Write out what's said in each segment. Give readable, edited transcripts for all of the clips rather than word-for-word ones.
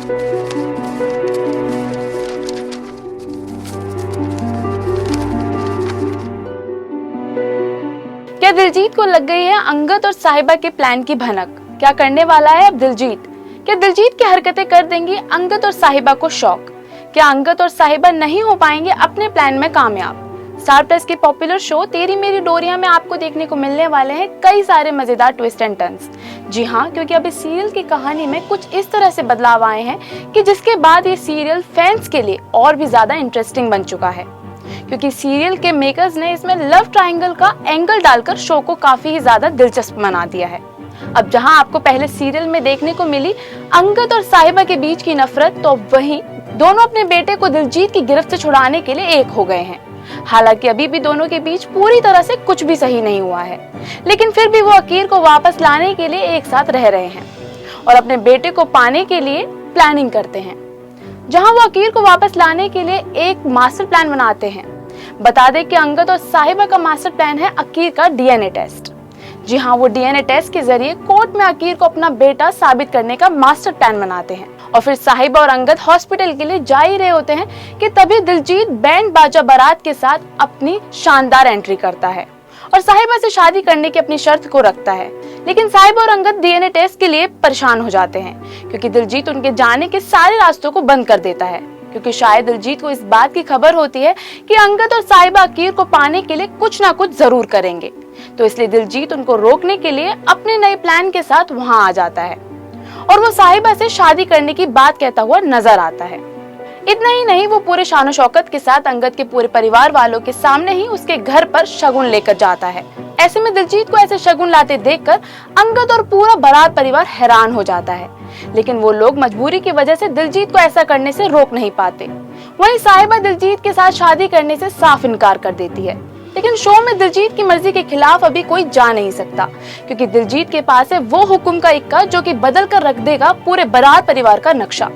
क्या दिलजीत को लग गई है अंगद और साहिबा के प्लान की भनक? क्या करने वाला है अब दिलजीत? क्या दिलजीत की हरकतें कर देंगी अंगद और साहिबा को शॉक? क्या अंगद और साहिबा नहीं हो पाएंगे अपने प्लान में कामयाब? स्टार प्लस के पॉपुलर शो तेरी मेरी डोरिया में आपको देखने को मिलने वाले हैं कई सारे मजेदार ट्विस्ट एंड टर्न्स। जी हाँ, क्योंकि अब इस सीरियल की कहानी में कुछ इस तरह से बदलाव आए हैं कि जिसके बाद ये सीरियल फैंस के लिए और भी ज्यादा इंटरेस्टिंग बन चुका है, क्योंकि सीरियल के मेकर्स ने इसमें लव ट्रायंगल का एंगल डालकर शो को काफी ही ज्यादा दिलचस्प बना दिया है। अब जहां आपको पहले सीरियल में देखने को मिली अंगद और साहिबा के बीच की नफरत, तो वहीं दोनों अपने बेटे को दिलजीत की गिरफ्त से छुड़ाने के लिए एक हो गए हैं। हालांकि अभी भी दोनों के बीच पूरी तरह से कुछ भी सही नहीं हुआ है, लेकिन फिर भी वो अकीर को वापस लाने के लिए एक साथ रह रहे हैं और अपने बेटे को पाने के लिए प्लानिंग करते हैं। जहां वो अकीर को वापस लाने के लिए एक मास्टर प्लान बनाते हैं। बता दें कि अंगद और साहिबा का मास्टर प्लान है अकीर का डीएनए टेस्ट। जी हाँ, वो डीएनए टेस्ट के जरिए कोर्ट में अकीर को अपना बेटा साबित करने का मास्टर प्लान बनाते हैं। और फिर साहिबा और अंगद हॉस्पिटल के लिए जा ही रहे होते हैं कि तभी दिलजीत बैंड बाजा बारात के साथ अपनी शानदार एंट्री करता है और साहिबा से शादी करने की अपनी शर्त को रखता है। लेकिन साहिबा और अंगद डीएनए टेस्ट के लिए परेशान हो जाते हैं, क्योंकि दिलजीत उनके जाने के सारे रास्तों को बंद कर देता है, क्योंकि शायद दिलजीत को इस बात की खबर होती है कि अंगद और साहिबा अकीर को पाने के लिए कुछ ना कुछ जरूर करेंगे। तो इसलिए दिलजीत उनको रोकने के लिए अपने नए प्लान के साथ वहां आ जाता है और वो साहिबा से शादी करने की बात कहता हुआ नजर आता है। इतना ही नहीं, वो पूरे शानो शौकत के साथ अंगद के पूरे परिवार वालों के सामने ही उसके घर पर शगुन लेकर जाता है। ऐसे में दिलजीत को ऐसे शगुन लाते देखकर अंगद और पूरा बारात परिवार हैरान हो जाता है, लेकिन वो लोग मजबूरी की वजह से दिलजीत को ऐसा करने से रोक नहीं पाते। वहीं साहिबा दिलजीत के साथ शादी करने से साफ इनकार कर देती है, लेकिन शो में दिलजीत की मर्जी के खिलाफ अभी कोई जा नहीं सकता, क्योंकि दिलजीत के पास है वो हुक्म का इक्का जो कि बदल कर रख देगा पूरे बारात परिवार का नक्शा।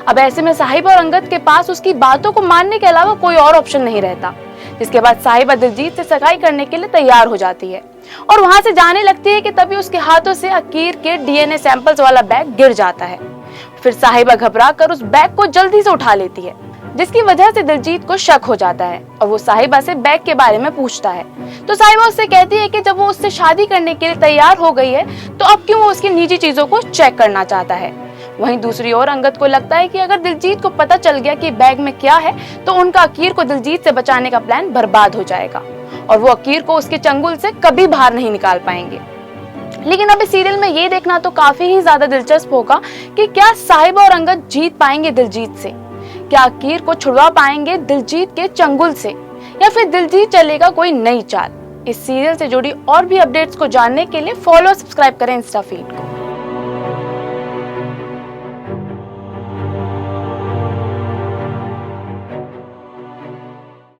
अब ऐसे में साहिबा और अंगद के पास उसकी बातों को मानने के अलावा कोई और ऑप्शन नहीं रहता, जिसके बाद साहिबा दिलजीत से सगाई करने के लिए तैयार हो जाती है और वहां से जाने लगती है कि तभी उसके हाथों से अकीर के डीएनए सैंपल्स वाला बैग गिर जाता है। फिर साहिबा घबरा कर उस बैग को जल्दी से उठा लेती है, जिसकी वजह से दिलजीत को शक हो जाता है और वो साहिबा से बैग के बारे में पूछता है। तो साहिबा उससे कहती है कि जब वो उससे शादी करने के लिए तैयार हो गई है तो अब क्यों वो उसकी निजी चीजों को चेक करना चाहता है। वहीं दूसरी ओर अंगद को लगता है कि अगर दिलजीत को पता चल गया कि बैग में क्या है तो उनका अकीर को दिलजीत से बचाने का प्लान बर्बाद हो जाएगा और वो अकीर को उसके चंगुल से कभी बाहर नहीं निकाल पाएंगे। लेकिन अब इस सीरियल में ये देखना तो काफी ही ज्यादा दिलचस्प होगा कि क्या साहिबा और अंगद जीत पाएंगे दिलजीत से, क्या अकीर को छुड़वा पाएंगे दिलजीत के चंगुल से, या फिर दिलजीत चलेगा कोई नई चाल। इस सीरियल से जुड़ी और भी अपडेट्स को जानने के लिए फॉलो सब्सक्राइब करें इंस्टा फीड को।